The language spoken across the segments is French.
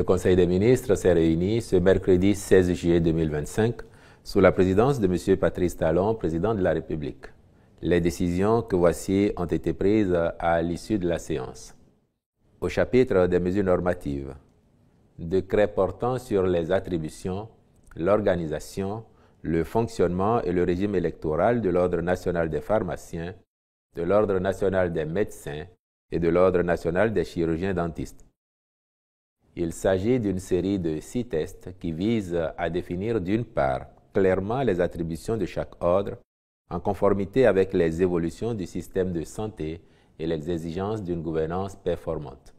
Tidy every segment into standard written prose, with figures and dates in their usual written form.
Le Conseil des ministres s'est réuni ce mercredi 16 juillet 2025 sous la présidence de M. Patrice Talon, président de la République. Les décisions que voici ont été prises à l'issue de la séance. Au chapitre des mesures normatives, décret portant sur les attributions, l'organisation, le fonctionnement et le régime électoral de l'Ordre national des pharmaciens, de l'Ordre national des médecins et de l'Ordre national des chirurgiens dentistes. Il s'agit d'une série de 6 tests qui visent à définir d'une part clairement les attributions de chaque ordre en conformité avec les évolutions du système de santé et les exigences d'une gouvernance performante.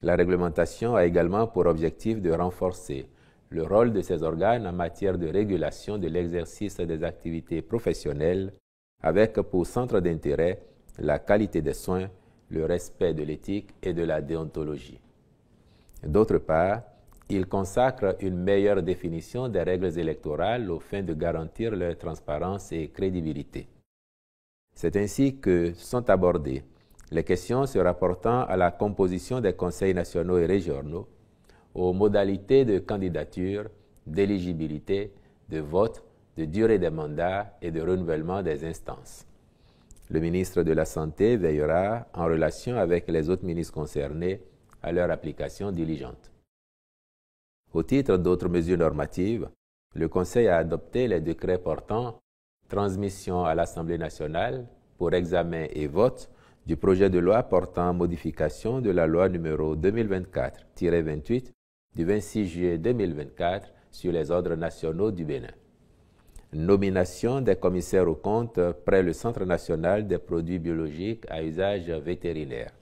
La réglementation a également pour objectif de renforcer le rôle de ces organes en matière de régulation de l'exercice des activités professionnelles avec pour centre d'intérêt la qualité des soins, le respect de l'éthique et de la déontologie. D'autre part, il consacre une meilleure définition des règles électorales aux fins de garantir leur transparence et crédibilité. C'est ainsi que sont abordées les questions se rapportant à la composition des conseils nationaux et régionaux, aux modalités de candidature, d'éligibilité, de vote, de durée des mandats et de renouvellement des instances. Le ministre de la Santé veillera, en relation avec les autres ministres concernés, à leur application diligente. Au titre d'autres mesures normatives, le Conseil a adopté les décrets portant transmission à l'Assemblée nationale pour examen et vote du projet de loi portant modification de la loi numéro 2024-28 du 26 juillet 2024 sur les ordres nationaux du Bénin. Nomination des commissaires aux comptes près le Centre national des produits biologiques à usage vétérinaire.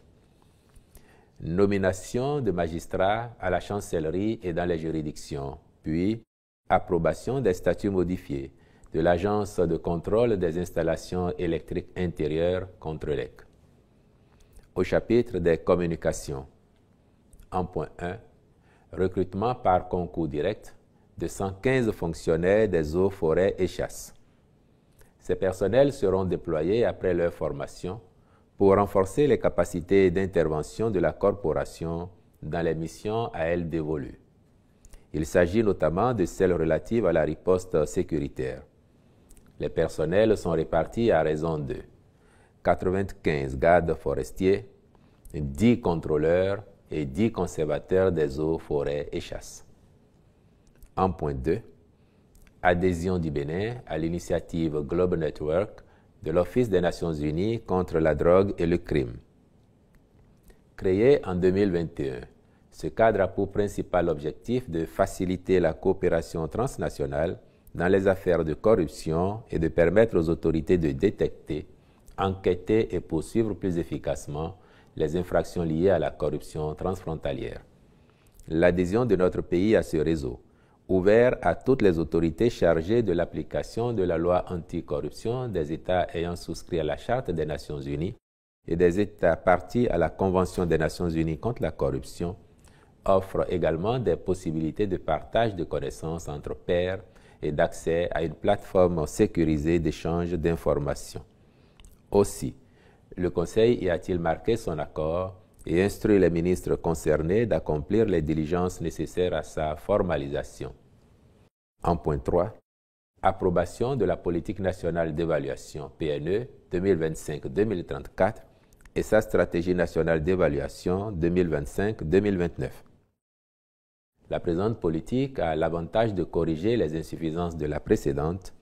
Nomination de magistrats à la chancellerie et dans les juridictions, puis approbation des statuts modifiés de l'Agence de contrôle des installations électriques intérieures Contrelec. Au chapitre des communications, en point 1, recrutement par concours direct de 115 fonctionnaires des eaux, forêts et chasses. Ces personnels seront déployés après leur formation pour renforcer les capacités d'intervention de la corporation dans les missions à elle dévolues. Il s'agit notamment de celles relatives à la riposte sécuritaire. Les personnels sont répartis à raison de 95 gardes forestiers, 10 contrôleurs et 10 conservateurs des eaux, forêts et chasses. En point 2, adhésion du Bénin à l'initiative Global Network de l'Office des Nations Unies contre la drogue et le crime. Créé en 2021, ce cadre a pour principal objectif de faciliter la coopération transnationale dans les affaires de corruption et de permettre aux autorités de détecter, enquêter et poursuivre plus efficacement les infractions liées à la corruption transfrontalière. L'adhésion de notre pays à ce réseau, ouvert à toutes les autorités chargées de l'application de la loi anticorruption des États ayant souscrit à la Charte des Nations Unies et des États partis à la Convention des Nations Unies contre la corruption, offre également des possibilités de partage de connaissances entre pairs et d'accès à une plateforme sécurisée d'échange d'informations. Aussi, le Conseil y a-t-il marqué son accord et instruit les ministres concernés d'accomplir les diligences nécessaires à sa formalisation. En point 3, approbation de la politique nationale d'évaluation PNE 2025-2034 et sa stratégie nationale d'évaluation 2025-2029. La présente politique a l'avantage de corriger les insuffisances de la précédente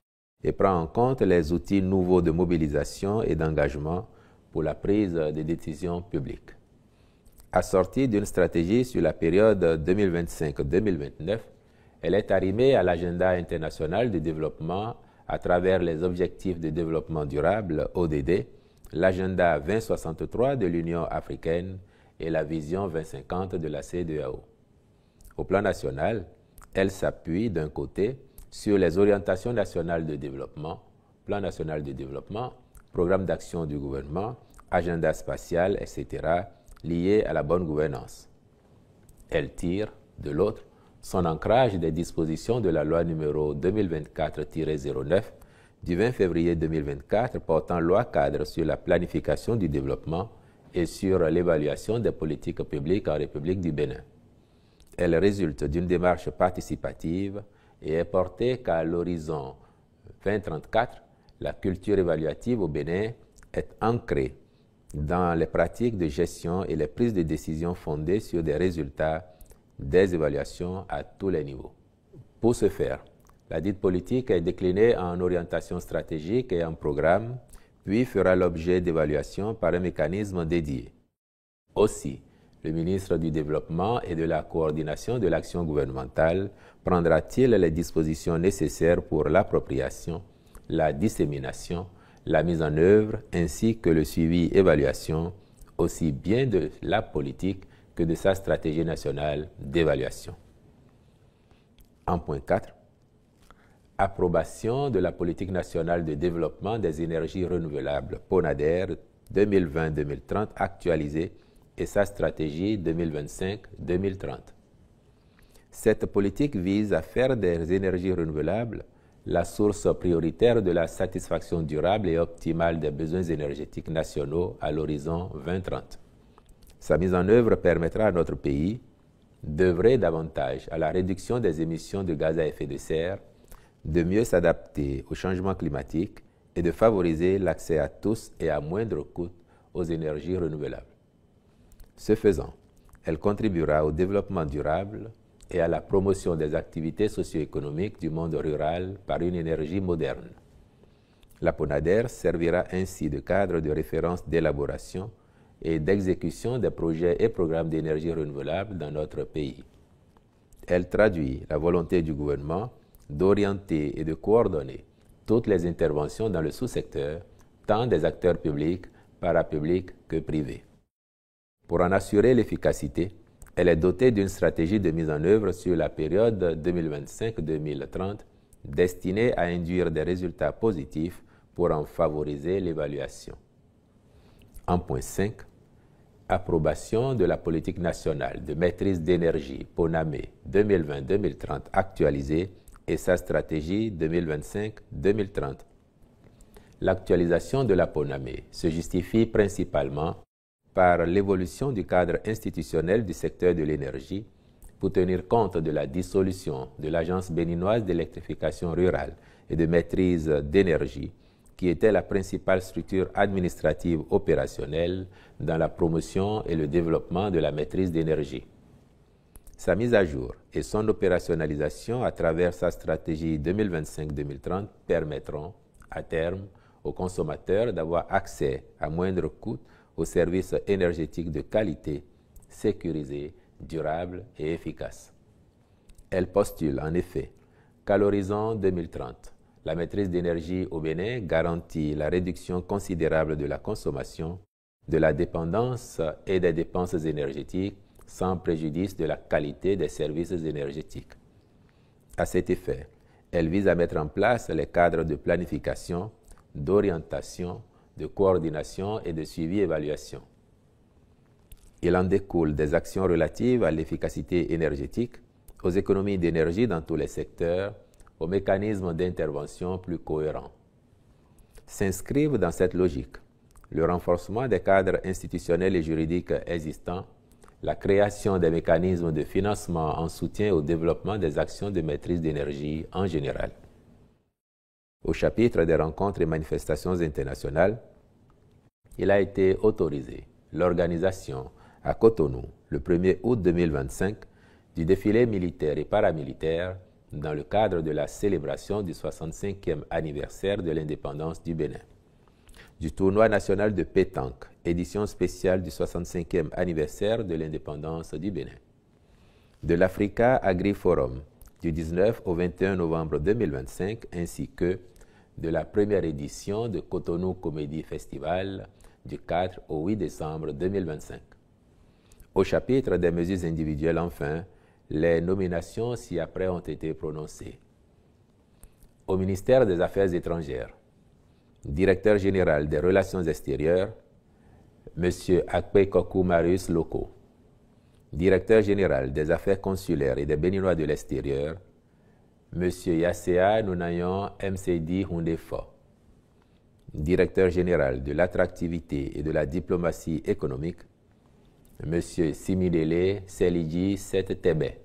et prend en compte les outils nouveaux de mobilisation et d'engagement pour la prise de décisions publiques. Assortie d'une stratégie sur la période 2025-2029, elle est arrimée à l'agenda international de développement à travers les objectifs de développement durable, ODD, l'agenda 2063 de l'Union africaine et la vision 2050 de la CEDEAO. Au plan national, elle s'appuie d'un côté sur les orientations nationales de développement, plan national de développement, programme d'action du gouvernement, agenda spatial, etc., liés à la bonne gouvernance. Elle tire, de l'autre, son ancrage des dispositions de la loi numéro 2024-09 du 20 février 2024 portant loi cadre sur la planification du développement et sur l'évaluation des politiques publiques en République du Bénin. Elle résulte d'une démarche participative et est portée qu'à l'horizon 2034, la culture évaluative au Bénin est ancrée dans les pratiques de gestion et les prises de décision fondées sur des résultats des évaluations à tous les niveaux. Pour ce faire, la dite politique est déclinée en orientation stratégique et en programme, puis fera l'objet d'évaluation par un mécanisme dédié. Aussi, le ministre du Développement et de la Coordination de l'action gouvernementale prendra-t-il les dispositions nécessaires pour l'appropriation, la dissémination, la mise en œuvre ainsi que le suivi-évaluation, aussi bien de la politique que de sa stratégie nationale d'évaluation. En point 4, approbation de la politique nationale de développement des énergies renouvelables PONADER 2020-2030 actualisée et sa stratégie 2025-2030. Cette politique vise à faire des énergies renouvelables la source prioritaire de la satisfaction durable et optimale des besoins énergétiques nationaux à l'horizon 2030. Sa mise en œuvre permettra à notre pays d'œuvrer davantage à la réduction des émissions de gaz à effet de serre, de mieux s'adapter au changement climatique et de favoriser l'accès à tous et à moindre coût aux énergies renouvelables. Ce faisant, elle contribuera au développement durable et à la promotion des activités socio-économiques du monde rural par une énergie moderne. La PONADER servira ainsi de cadre de référence d'élaboration et d'exécution des projets et programmes d'énergie renouvelable dans notre pays. Elle traduit la volonté du gouvernement d'orienter et de coordonner toutes les interventions dans le sous-secteur, tant des acteurs publics, parapublics que privés. Pour en assurer l'efficacité, elle est dotée d'une stratégie de mise en œuvre sur la période 2025-2030 destinée à induire des résultats positifs pour en favoriser l'évaluation. En point 5, approbation de la politique nationale de maîtrise d'énergie PONAME 2020-2030 actualisée et sa stratégie 2025-2030. L'actualisation de la PONAME se justifie principalement par l'évolution du cadre institutionnel du secteur de l'énergie pour tenir compte de la dissolution de l'Agence béninoise d'électrification rurale et de maîtrise d'énergie, qui était la principale structure administrative opérationnelle dans la promotion et le développement de la maîtrise d'énergie. Sa mise à jour et son opérationnalisation à travers sa stratégie 2025-2030 permettront, à terme, aux consommateurs d'avoir accès à moindre coût aux services énergétiques de qualité, sécurisés, durables et efficaces. Elle postule en effet qu'à l'horizon 2030, la maîtrise d'énergie au Bénin garantit la réduction considérable de la consommation, de la dépendance et des dépenses énergétiques sans préjudice de la qualité des services énergétiques. À cet effet, elle vise à mettre en place les cadres de planification, d'orientation, de coordination et de suivi-évaluation. Il en découle des actions relatives à l'efficacité énergétique, aux économies d'énergie dans tous les secteurs, aux mécanismes d'intervention plus cohérents. S'inscrivent dans cette logique le renforcement des cadres institutionnels et juridiques existants, la création des mécanismes de financement en soutien au développement des actions de maîtrise d'énergie en général. Au chapitre des rencontres et manifestations internationales, il a été autorisé l'organisation à Cotonou, le 1er août 2025, du défilé militaire et paramilitaire dans le cadre de la célébration du 65e anniversaire de l'indépendance du Bénin, du tournoi national de pétanque, édition spéciale du 65e anniversaire de l'indépendance du Bénin, de l'Africa Agri-Forum du 19 au 21 novembre 2025, ainsi que de la première édition de Cotonou Comedy Festival du 4 au 8 décembre 2025. Au chapitre des mesures individuelles, enfin, les nominations ci-après ont été prononcées. Au ministère des Affaires étrangères, directeur général des Relations extérieures, M. Akpekoku Marius Loko, directeur général des Affaires consulaires et des Béninois de l'extérieur, M. Yassea Nunayon MCD Hundefo, directeur général de l'attractivité et de la diplomatie économique, M. Simidele Selidji Settebe,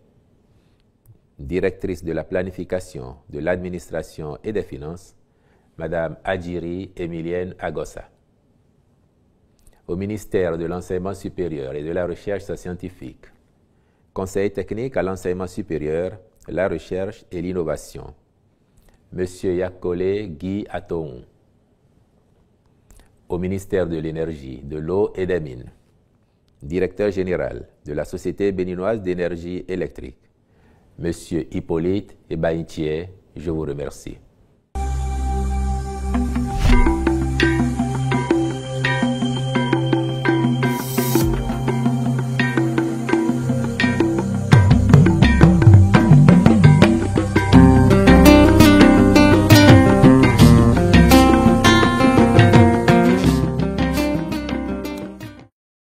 directrice de la planification, de l'administration et des finances, Madame Adjiri Emilienne Agossa. Au ministère de l'Enseignement supérieur et de la Recherche scientifique, Conseil technique à l'enseignement supérieur, la recherche et l'innovation, Monsieur Yakole Guy Atoun. Au ministère de l'Énergie, de l'Eau et des Mines, Directeur général de la Société béninoise d'énergie électrique, Monsieur Hippolyte Ebaïtier, je vous remercie.